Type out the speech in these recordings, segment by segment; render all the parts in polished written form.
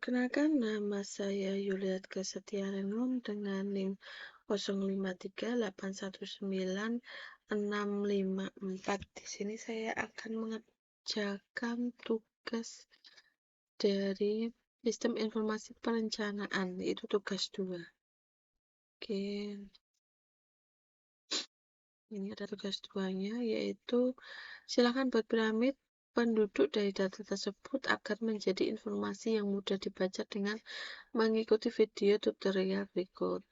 Kenalkan, nama saya Yuliatka Setiarenum dengan NIM 0538196654. Di sini saya akan mengerjakan tugas dari Sistem Informasi Perencanaan, yaitu tugas 2. Oke, ini ada tugas 2-nya, yaitu silakan buat piramid penduduk dari data tersebut agar menjadi informasi yang mudah dibaca dengan mengikuti video tutorial berikut.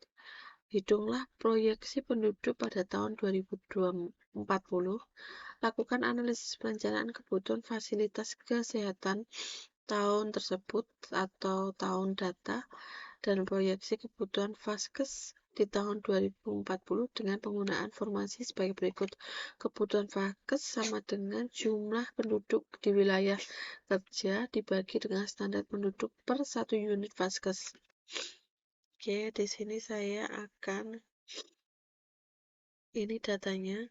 Hitunglah proyeksi penduduk pada tahun 2040. Lakukan analisis perencanaan kebutuhan fasilitas kesehatan tahun tersebut atau tahun data dan proyeksi kebutuhan vaskes di tahun 2040 dengan penggunaan formasi sebagai berikut. Kebutuhan vaskes sama dengan jumlah penduduk di wilayah kerja dibagi dengan standar penduduk per 1 unit vaskes. Oke, di sini saya akan ini datanya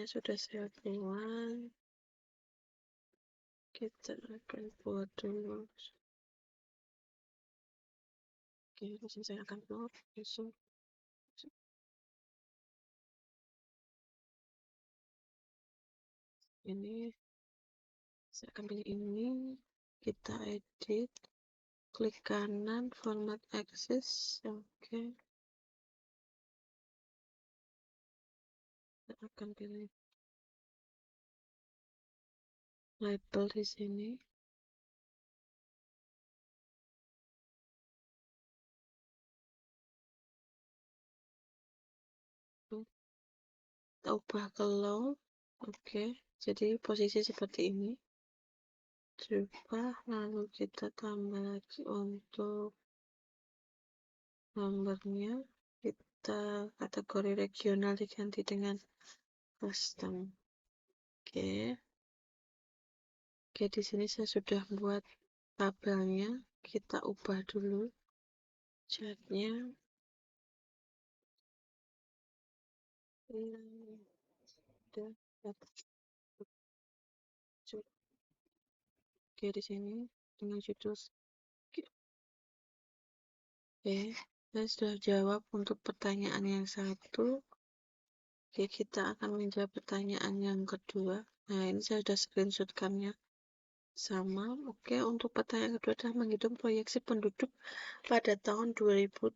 sudah saya buat. Kita akan buat dulu. Oke, di sini saya akan buat langsung. Ini saya akan pilih ini, kita edit, klik kanan, format axis. Oke, saya akan pilih label di sini. Kita ubah ke low. Oke, jadi posisi seperti ini. Coba lalu kita tambah lagi untuk nomornya, kita kategori regional diganti dengan custom. Oke, di sini saya sudah buat tabelnya. Kita ubah dulu chartnya. Oke, di sini dengan judul. Oke, saya sudah jawab untuk pertanyaan yang satu. Oke, kita akan menjawab pertanyaan yang kedua. Nah, ini saya sudah screenshotkannya sama. Oke, untuk pertanyaan kedua adalah menghitung proyeksi penduduk pada tahun 2040.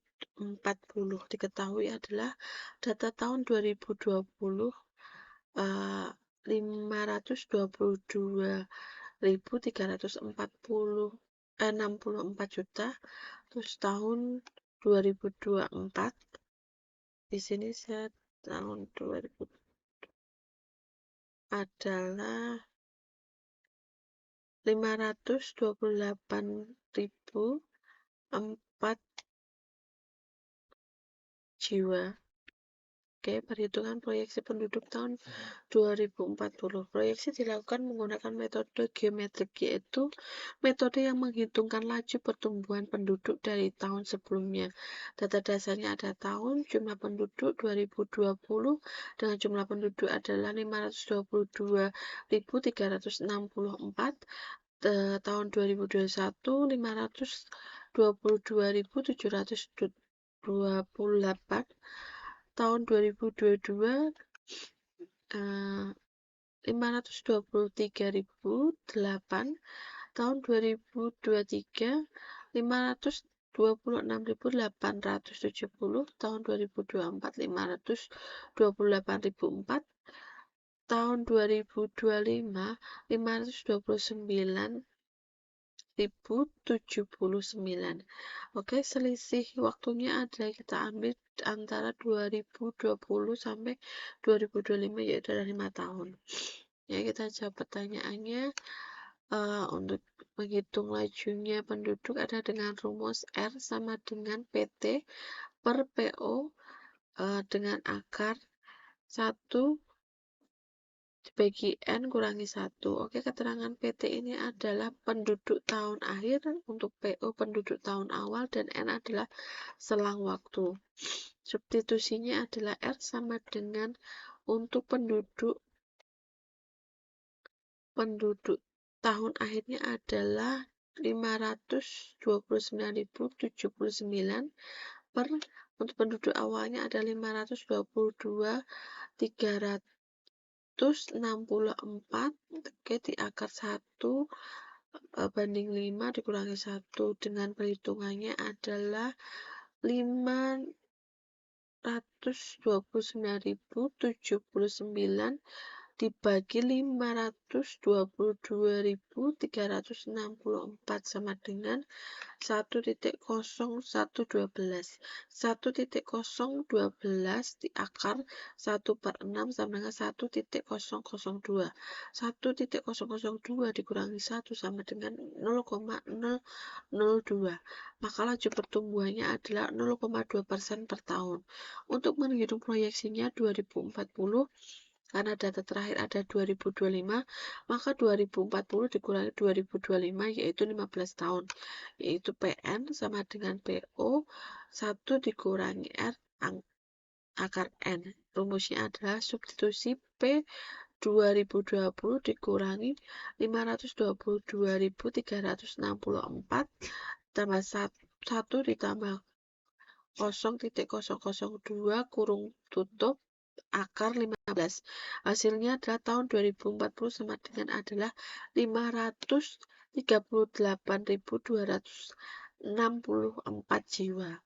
Diketahui adalah data tahun 2020 522.364 juta. Terus tahun 2024 di sini saya tahun 2000 adalah 528.004 jiwa. Oke, perhitungan proyeksi penduduk tahun 2040. Proyeksi dilakukan menggunakan metode geometrik, yaitu metode yang menghitungkan laju pertumbuhan penduduk dari tahun sebelumnya. Data dasarnya ada tahun, jumlah penduduk 2020 dengan jumlah penduduk adalah 522.364. Tahun 2021 522.728. Tahun 2022 523.008. Tahun 2023 526.870. Tahun 2024 528.004. Tahun 2025 529.079. Oke, selisih waktunya adalah kita ambil antara 2020 sampai 2025, yaitu adalah 5 tahun. Ya, kita jawab pertanyaannya. Untuk menghitung lajunya penduduk ada dengan rumus R sama dengan PT per PO dengan akar 1 dibagi N kurangi 1. Oke, keterangan PT ini adalah penduduk tahun akhir, untuk PO penduduk tahun awal, dan N adalah selang waktu. Substitusinya adalah R sama dengan untuk penduduk tahun akhirnya adalah 529.079 per untuk penduduk awalnya ada 522.364. Oke, di akar 1 banding 5 dikurangi 1 dengan perhitungannya adalah 529.079 dibagi 522.364 sama dengan 1,0112. 1,012 di akar 1/6 sama dengan 1,002. 1,002 dikurangi 1 sama dengan 0,002. Maka laju pertumbuhannya adalah 0,2% per tahun. Untuk menghitung proyeksinya 2040, karena data terakhir ada 2025, maka 2040 dikurangi 2025 yaitu 15 tahun, yaitu PN sama dengan PO 1 dikurangi R akar N. Rumusnya adalah substitusi P 2020 dikurangi 522.364 tambah 1 ditambah 0,002 kurung tutup akar 15. Hasilnya adalah tahun 2040 sama dengan adalah 538.264 jiwa.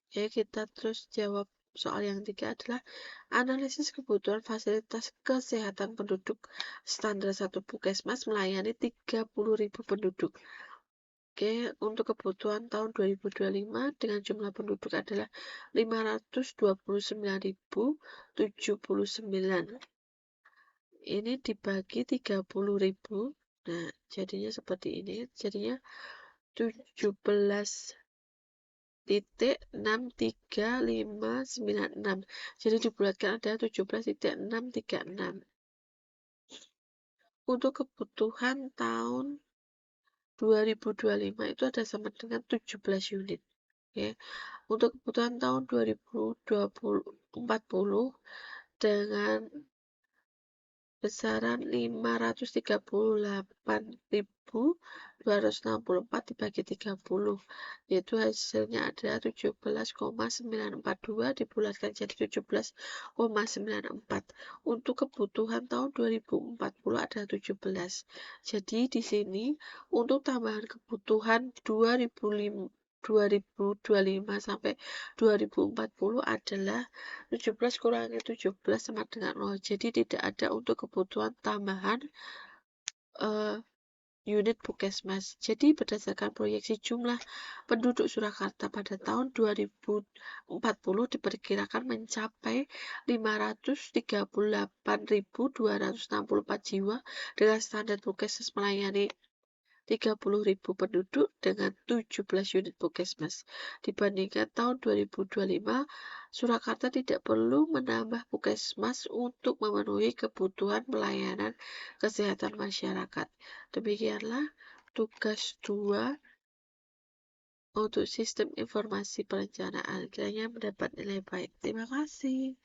Oke, kita terus jawab soal yang 3 adalah analisis kebutuhan fasilitas kesehatan penduduk standar 1 Puskesmas melayani 30.000 penduduk. Oke, untuk kebutuhan tahun 2025 dengan jumlah penduduk adalah 529.079. Ini dibagi 30.000. Nah, jadinya seperti ini. Jadinya 17,63596. Jadi dibulatkan ada 17,636. Untuk kebutuhan tahun 2025 itu ada sama dengan 17 unit. Oke. Untuk kebutuhan tahun 2040 dengan besaran 538.264 dibagi 30, yaitu hasilnya ada 17,942 dibulatkan jadi 17,94. Untuk kebutuhan tahun 2040 ada 17. Jadi di sini untuk tambahan kebutuhan 2025 sampai 2040 adalah 17 kurangi 17 sama dengan 0. Jadi tidak ada untuk kebutuhan tambahan unit Puskesmas. Jadi berdasarkan proyeksi jumlah penduduk Surakarta pada tahun 2040 diperkirakan mencapai 538.264 jiwa dengan standar Puskesmas melayani 30.000 penduduk dengan 17 unit Puskesmas. Dibandingkan tahun 2025, Surakarta tidak perlu menambah Puskesmas untuk memenuhi kebutuhan pelayanan kesehatan masyarakat. Demikianlah tugas 2 untuk sistem informasi perencanaan. Kiranya mendapat nilai baik. Terima kasih.